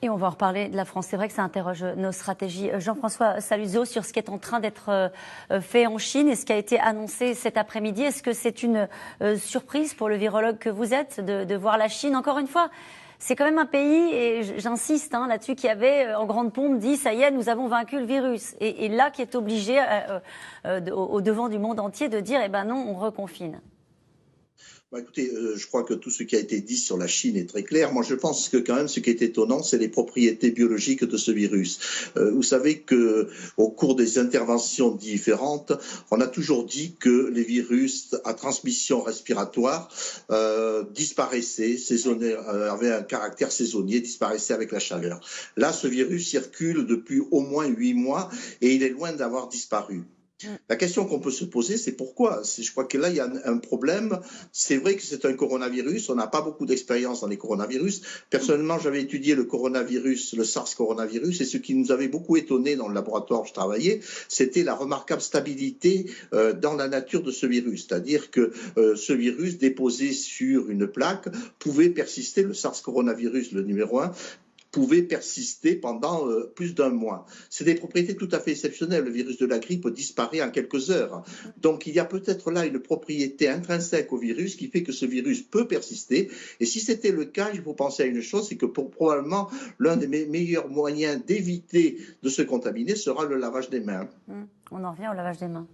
Et on va en reparler de la France. C'est vrai que ça interroge nos stratégies. Jean-François Saluzzo, sur ce qui est en train d'être fait en Chine et ce qui a été annoncé cet après-midi. Est-ce que c'est une surprise pour le virologue que vous êtes de voir la Chine, encore une fois? C'est quand même un pays, et j'insiste là-dessus, qui avait en grande pompe dit « ça y est, nous avons vaincu le virus ». Et là, qui est obligé, au devant du monde entier, de dire « eh ben non, on reconfine ». Écoutez, je crois que tout ce qui a été dit sur la Chine est très clair. Moi, je pense que quand même, ce qui est étonnant, c'est les propriétés biologiques de ce virus. Vous savez que, au cours des interventions différentes, on a toujours dit que les virus à transmission respiratoire disparaissaient, avaient un caractère saisonnier, disparaissaient avec la chaleur. Là, ce virus circule depuis au moins 8 mois et il est loin d'avoir disparu. La question qu'on peut se poser, c'est pourquoi. Je crois que là, il y a un problème. C'est vrai que c'est un coronavirus. On n'a pas beaucoup d'expérience dans les coronavirus. Personnellement, j'avais étudié le coronavirus, le SARS coronavirus, et ce qui nous avait beaucoup étonné dans le laboratoire où je travaillais, c'était la remarquable stabilité dans la nature de ce virus. C'est-à-dire que ce virus déposé sur une plaque pouvait persister, le SARS coronavirus, le numéro 1, pouvait persister pendant plus d'un mois. C'est des propriétés tout à fait exceptionnelles. Le virus de la grippe disparaît en quelques heures. Donc il y a peut-être là une propriété intrinsèque au virus qui fait que ce virus peut persister. Et si c'était le cas, il faut penser à une chose, c'est que probablement l'un des meilleurs moyens d'éviter de se contaminer sera le lavage des mains. On en revient au lavage des mains.